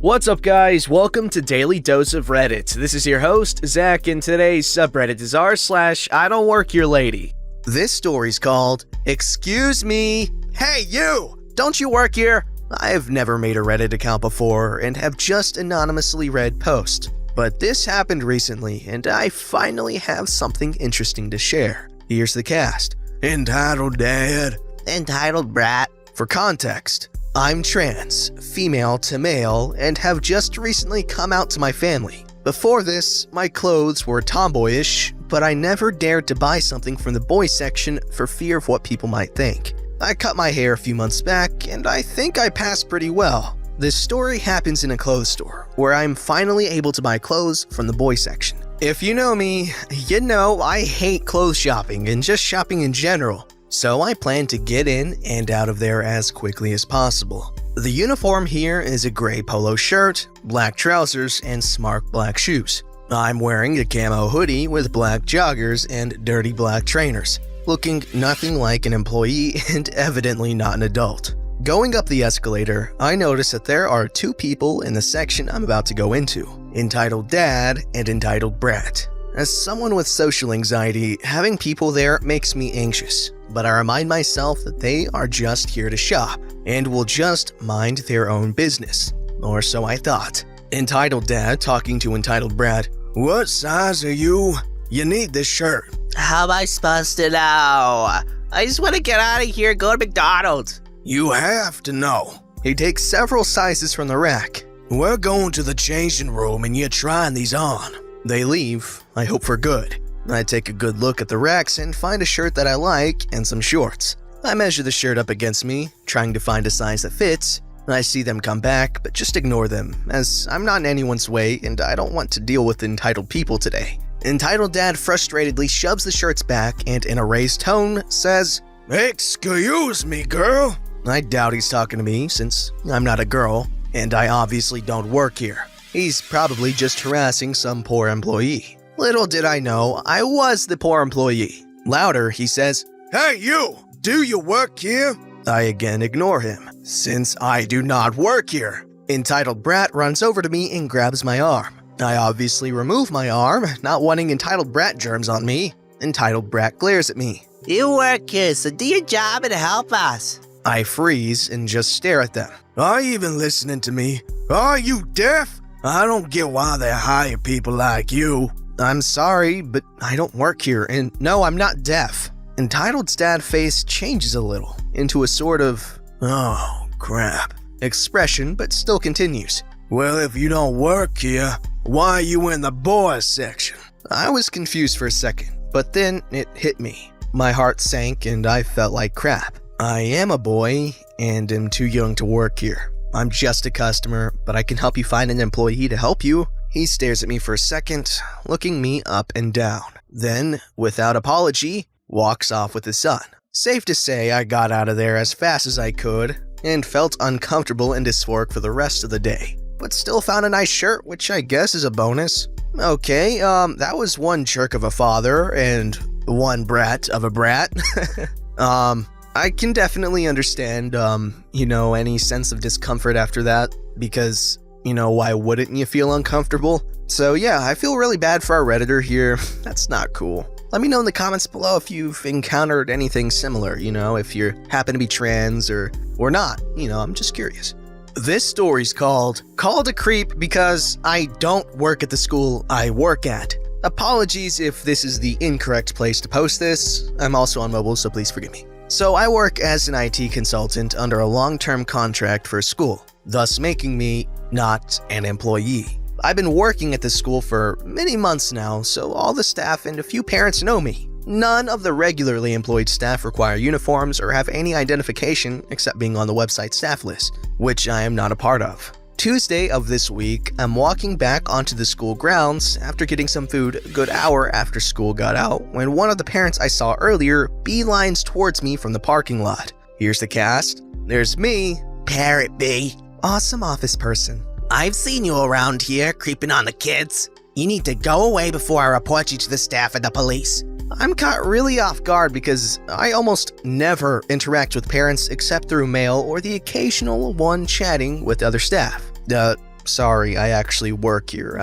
What's up, guys? Welcome to Daily Dose of Reddit. This is your host, Zach, and today's subreddit is r/IDontWorkHereLady. This story's called, Excuse Me, Hey You! Don't you work here? I've never made a Reddit account before and have just anonymously read posts. But this happened recently, and I finally have something interesting to share. Here's the cast. Entitled Dad. Entitled Brat. For context, I'm trans, female to male, and have just recently come out to my family. Before this, my clothes were tomboyish, but I never dared to buy something from the boys section for fear of what people might think. I cut my hair a few months back, and I think I passed pretty well. This story happens in a clothes store, where I'm finally able to buy clothes from the boys section. If you know me, you know I hate clothes shopping and just shopping in general. So I plan to get in and out of there as quickly as possible. The uniform here is a gray polo shirt, black trousers, and smart black shoes. I'm wearing a camo hoodie with black joggers and dirty black trainers, looking nothing like an employee and evidently not an adult. Going up the escalator, I notice that there are two people in the section I'm about to go into, entitled Dad and entitled Brat. As someone with social anxiety, having people there makes me anxious, but I remind myself that they are just here to shop and will just mind their own business. Or so I thought. Entitled Dad talking to entitled Brat. What size are you? You need this shirt. How am I supposed to know? I just want to get out of here and go to McDonald's. You have to know. He takes several sizes from the rack. We're going to the changing room and you're trying these on. They leave, I hope for good. I take a good look at the racks and find a shirt that I like and some shorts. I measure the shirt up against me, trying to find a size that fits. I see them come back, but just ignore them, as I'm not in anyone's way and I don't want to deal with entitled people today. Entitled Dad frustratedly shoves the shirts back and in a raised tone says, Excuse me, girl. I doubt he's talking to me since I'm not a girl, and I obviously don't work here. He's probably just harassing some poor employee. Little did I know, I was the poor employee. Louder, he says, Hey you, do you work here? I again ignore him, since I do not work here. Entitled Brat runs over to me and grabs my arm. I obviously remove my arm, not wanting Entitled Brat germs on me. Entitled Brat glares at me. You work here, so do your job and help us. I freeze and just stare at them. Are you even listening to me? Are you deaf? I don't get why they hire people like you. I'm sorry, but I don't work here, and no, I'm not deaf. Entitled's dad face changes a little, into a sort of, oh, crap, expression, but still continues. Well, if you don't work here, why are you in the boys section? I was confused for a second, but then it hit me. My heart sank and I felt like crap. I am a boy, and am too young to work here. I'm just a customer, but I can help you find an employee to help you. He stares at me for a second, looking me up and down. Then, without apology, walks off with his son. Safe to say I got out of there as fast as I could, and felt uncomfortable and dysphoric for the rest of the day. But still found a nice shirt, which I guess is a bonus. Okay, that was one jerk of a father, and one brat of a brat. I can definitely understand, any sense of discomfort after that, because, why wouldn't you feel uncomfortable? So yeah, I feel really bad for our Redditor here. That's not cool. Let me know in the comments below if you've encountered anything similar, if you happen to be trans or not. I'm just curious. This story's called a Creep Because I Don't Work at the School I Work At. Apologies if this is the incorrect place to post this. I'm also on mobile, so please forgive me. So I work as an IT consultant under a long-term contract for a school, thus making me not an employee. I've been working at this school for many months now, so all the staff and a few parents know me. None of the regularly employed staff require uniforms or have any identification except being on the website staff list, which I am not a part of. Tuesday of this week, I'm walking back onto the school grounds after getting some food a good hour after school got out when one of the parents I saw earlier beelines towards me from the parking lot. Here's the cast. There's me, Parrot B, awesome office person. I've seen you around here creeping on the kids. You need to go away before I report you to the staff and the police. I'm caught really off guard because I almost never interact with parents except through mail or the occasional one chatting with other staff. sorry, I actually work here.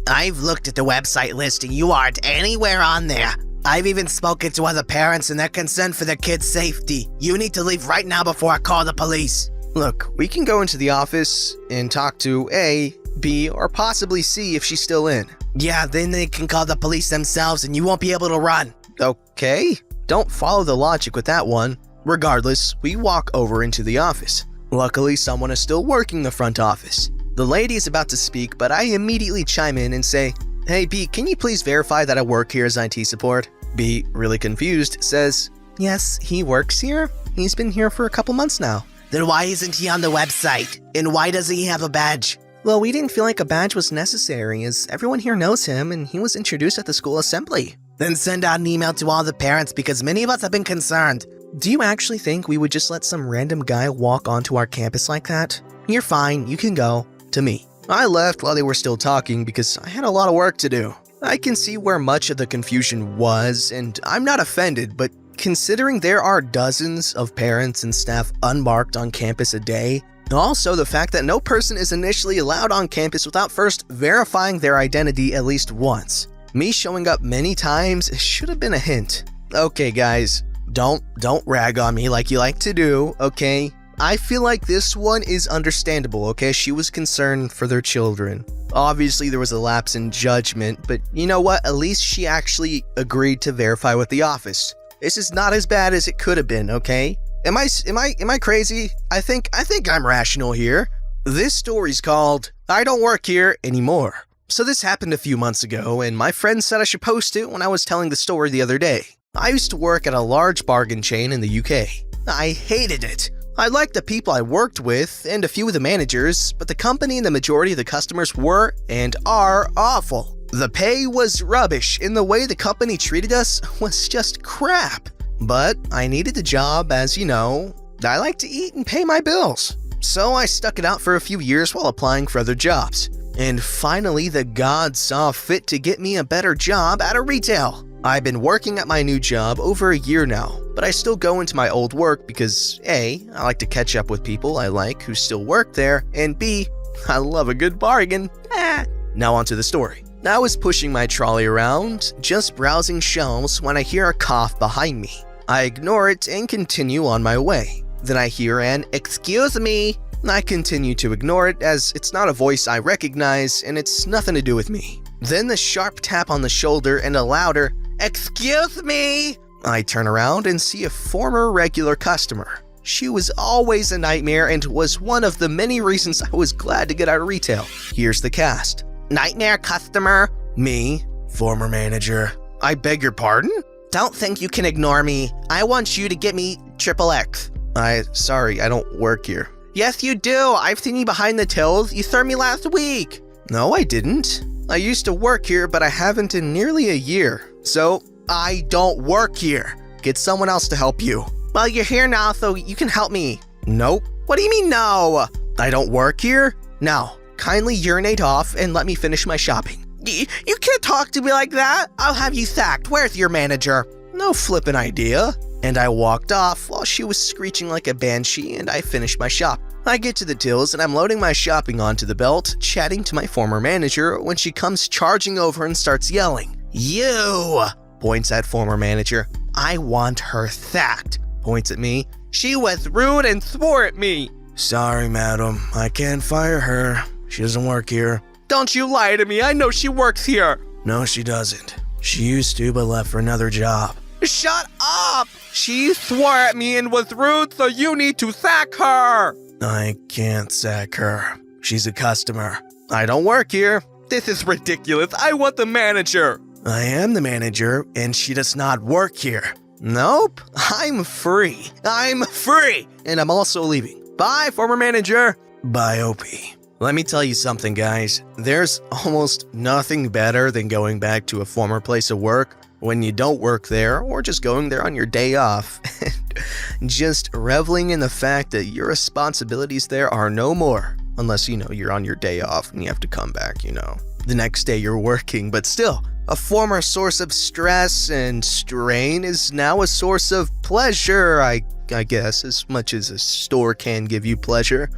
I've looked at the website listing. You aren't anywhere on there. I've even spoken to other parents and they're concerned for their kids' safety. You need to leave right now before I call the police. Look, we can go into the office and talk to A, B, or possibly C if she's still in. Yeah, then they can call the police themselves and you won't be able to run. Okay, don't follow the logic with that one. Regardless, we walk over into the office. Luckily, someone is still working the front office. The lady is about to speak, but I immediately chime in and say, "Hey B, can you please verify that I work here as IT support?" B, really confused, says, "Yes, he works here. He's been here for a couple months now." Then why isn't he on the website? And why doesn't he have a badge? Well, we didn't feel like a badge was necessary, as everyone here knows him and he was introduced at the school assembly. Then send out an email to all the parents because many of us have been concerned. Do you actually think we would just let some random guy walk onto our campus like that? You're fine, you can go. To me. I left while they were still talking because I had a lot of work to do. I can see where much of the confusion was, and I'm not offended, but considering there are dozens of parents and staff unmarked on campus a day, also the fact that no person is initially allowed on campus without first verifying their identity at least once. Me showing up many times should have been a hint. Okay guys, don't rag on me like you like to do, okay? I feel like this one is understandable, okay? She was concerned for their children. Obviously, there was a lapse in judgment, but you know what? At least she actually agreed to verify with the office. This is not as bad as it could have been, okay? Am I crazy? I think I'm rational here. This story's called I Don't Work Here Anymore. So this happened a few months ago, and my friend said I should post it when I was telling the story the other day. I used to work at a large bargain chain in the UK. I hated it. I liked the people I worked with and a few of the managers, but the company and the majority of the customers were and are awful. The pay was rubbish and the way the company treated us was just crap. But I needed the job as, you know, I like to eat and pay my bills. So I stuck it out for a few years while applying for other jobs. And finally, the gods saw fit to get me a better job at a retail. I've been working at my new job over a year now, but I still go into my old work because A, I like to catch up with people I like who still work there, and B, I love a good bargain. Now onto the story. I was pushing my trolley around, just browsing shelves when I hear a cough behind me. I ignore it and continue on my way. Then I hear an "excuse me." I continue to ignore it as it's not a voice I recognize and it's nothing to do with me. Then the sharp tap on the shoulder and a louder "excuse me." I turn around and see a former regular customer. She was always a nightmare and was one of the many reasons I was glad to get out of retail. Here's the cast. Nightmare customer? Me, former manager. I beg your pardon? Don't think you can ignore me. I want you to get me XXX. Sorry, I don't work here. Yes, you do. I've seen you behind the tills. You served me last week. No, I didn't. I used to work here, but I haven't in nearly a year. So, I don't work here. Get someone else to help you. Well, you're here now, so you can help me. Nope. What do you mean, no? I don't work here? Now, kindly urinate off and let me finish my shopping. You can't talk to me like that. I'll have you sacked. Where's your manager? No flippin' idea. And I walked off while she was screeching like a banshee and I finished my shop. I get to the tills and I'm loading my shopping onto the belt, chatting to my former manager when she comes charging over and starts yelling. You! Points at former manager. I want her sacked. Points at me. She was rude and swore at me. Sorry, madam. I can't fire her. She doesn't work here. Don't you lie to me. I know she works here. No, she doesn't. She used to, but left for another job. Shut up! She swore at me and was rude, so you need to sack her. I can't sack her. She's a customer. I don't work here. This is ridiculous. I want the manager. I am the manager, and she does not work here. Nope. I'm free. I'm free. And I'm also leaving. Bye, former manager. Bye, OP. Let me tell you something, guys. There's almost nothing better than going back to a former place of work when you don't work there, or just going there on your day off and just reveling in the fact that your responsibilities there are no more. Unless, you're on your day off and you have to come back, the next day you're working. But still, a former source of stress and strain is now a source of pleasure, I guess, as much as a store can give you pleasure.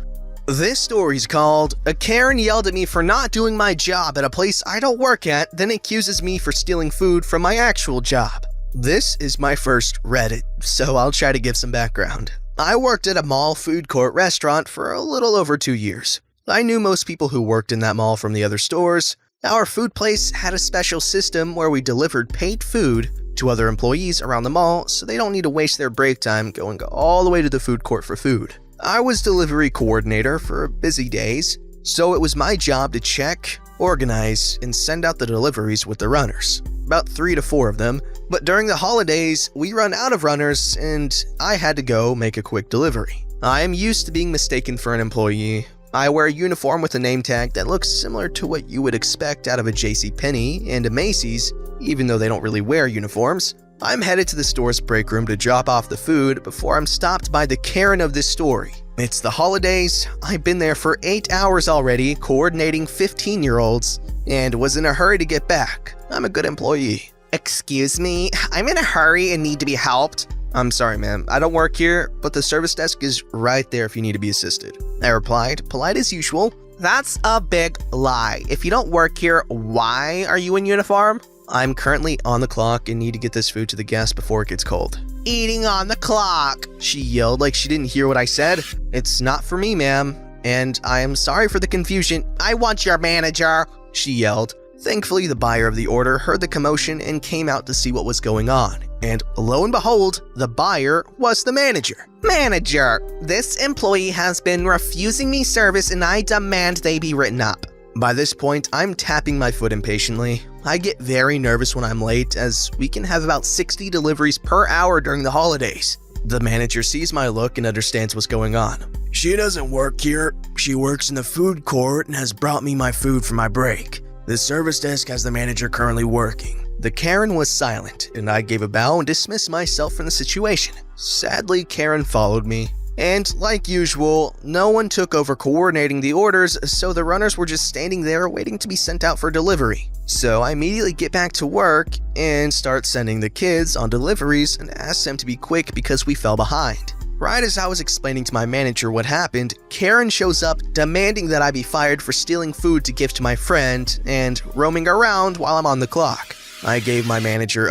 This story's called A Karen Yelled at Me for Not Doing My Job at a Place I Don't Work At, then accuses me for stealing food from my actual job. This is my first Reddit, so I'll try to give some background. I worked at a mall food court restaurant for a little over 2 years. I knew most people who worked in that mall from the other stores. Our food place had a special system where we delivered paid food to other employees around the mall so they don't need to waste their break time going all the way to the food court for food. I was delivery coordinator for busy days, so it was my job to check, organize, and send out the deliveries with the runners. About 3 to 4 of them, but during the holidays, we run out of runners and I had to go make a quick delivery. I am used to being mistaken for an employee. I wear a uniform with a name tag that looks similar to what you would expect out of a JCPenney and a Macy's, even though they don't really wear uniforms. I'm headed to the store's break room to drop off the food before I'm stopped by the Karen of this story. It's the holidays, I've been there for 8 hours already coordinating 15-year-olds and was in a hurry to get back. I'm a good employee. Excuse me, I'm in a hurry and need to be helped. I'm sorry, ma'am. I don't work here, but the service desk is right there if you need to be assisted. I replied, polite as usual. That's a big lie. If you don't work here, why are you in uniform? I'm currently on the clock and need to get this food to the guests before it gets cold. Eating on the clock. She yelled like she didn't hear what I said. It's not for me, ma'am, and I am sorry for the confusion. I want your manager, she yelled. Thankfully, the buyer of the order heard the commotion and came out to see what was going on. And lo and behold, the buyer was the manager. Manager, this employee has been refusing me service and I demand they be written up. By this point, I'm tapping my foot impatiently. I get very nervous when I'm late, as we can have about 60 deliveries per hour during the holidays. The manager sees my look and understands what's going on. She doesn't work here. She works in the food court and has brought me my food for my break. The service desk has the manager currently working. The Karen was silent, and I gave a bow and dismissed myself from the situation. Sadly, Karen followed me. And like usual, no one took over coordinating the orders, so the runners were just standing there waiting to be sent out for delivery. So I immediately get back to work and start sending the kids on deliveries and ask them to be quick because we fell behind. Right as I was explaining to my manager what happened, Karen shows up demanding that I be fired for stealing food to give to my friend and roaming around while I'm on the clock. I gave my manager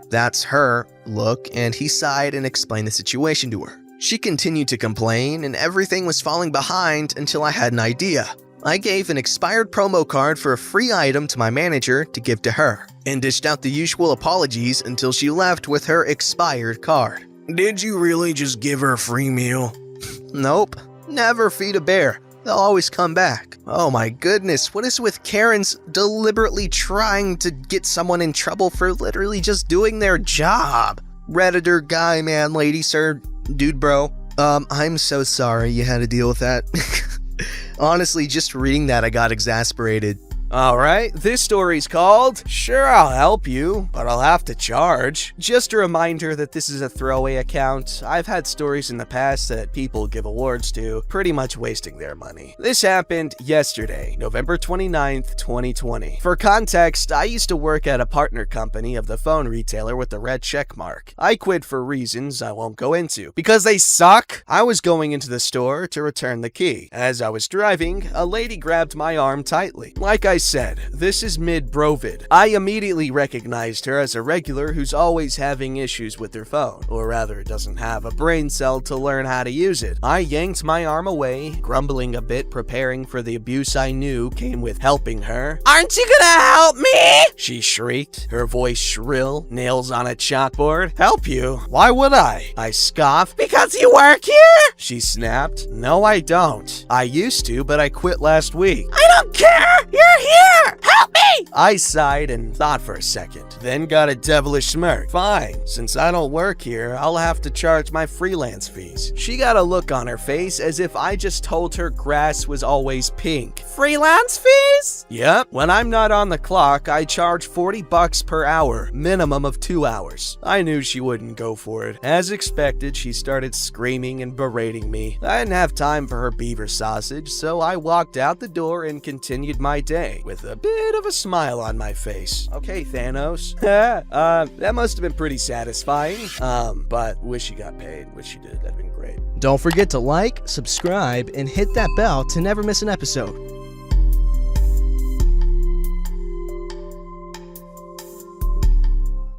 that's her look, and he sighed and explained the situation to her. She continued to complain, and everything was falling behind until I had an idea. I gave an expired promo card for a free item to my manager to give to her, and dished out the usual apologies until she left with her expired card. Did you really just give her a free meal? Nope. Never feed a bear. They'll always come back. Oh my goodness, what is with Karens deliberately trying to get someone in trouble for literally just doing their job? Redditor, guy, man, lady, sir, dude, bro. I'm so sorry you had to deal with that. Honestly, just reading that, I got exasperated. Alright, this story's called Sure I'll Help You, but I'll have to charge. Just a reminder that this is a throwaway account. I've had stories in the past that people give awards to, pretty much wasting their money. This happened yesterday, November 29th, 2020. For context, I used to work at a partner company of the phone retailer with the red check mark. I quit for reasons I won't go into. Because they suck? I was going into the store to return the key. As I was driving, a lady grabbed my arm tightly. Like I said, this is mid-Brovid. I immediately recognized her as a regular who's always having issues with her phone, or rather doesn't have a brain cell to learn how to use it. I yanked my arm away, grumbling a bit, preparing for the abuse I knew came with helping her. Aren't you gonna help me? She shrieked, her voice shrill, nails on a chalkboard. Help you? Why would I? I scoffed. Because you work here? She snapped. No, I don't. I used to, but I quit last week. I don't care! You're here! Help me! I sighed and thought for a second, then got a devilish smirk. Fine, since I don't work here, I'll have to charge my freelance fees. She got a look on her face as if I just told her grass was always pink. Freelance fees? Yep, when I'm not on the clock, I charge $40 per hour, minimum of 2 hours. I knew she wouldn't go for it. As expected, she started screaming and berating me. I didn't have time for her beaver sausage, so I walked out the door and continued my day with a bit of a smile on my face. Okay, Thanos. That must have been pretty satisfying. But wish you got paid. Wish you did. That'd been great. Don't forget to like, subscribe, and hit that bell to never miss an episode.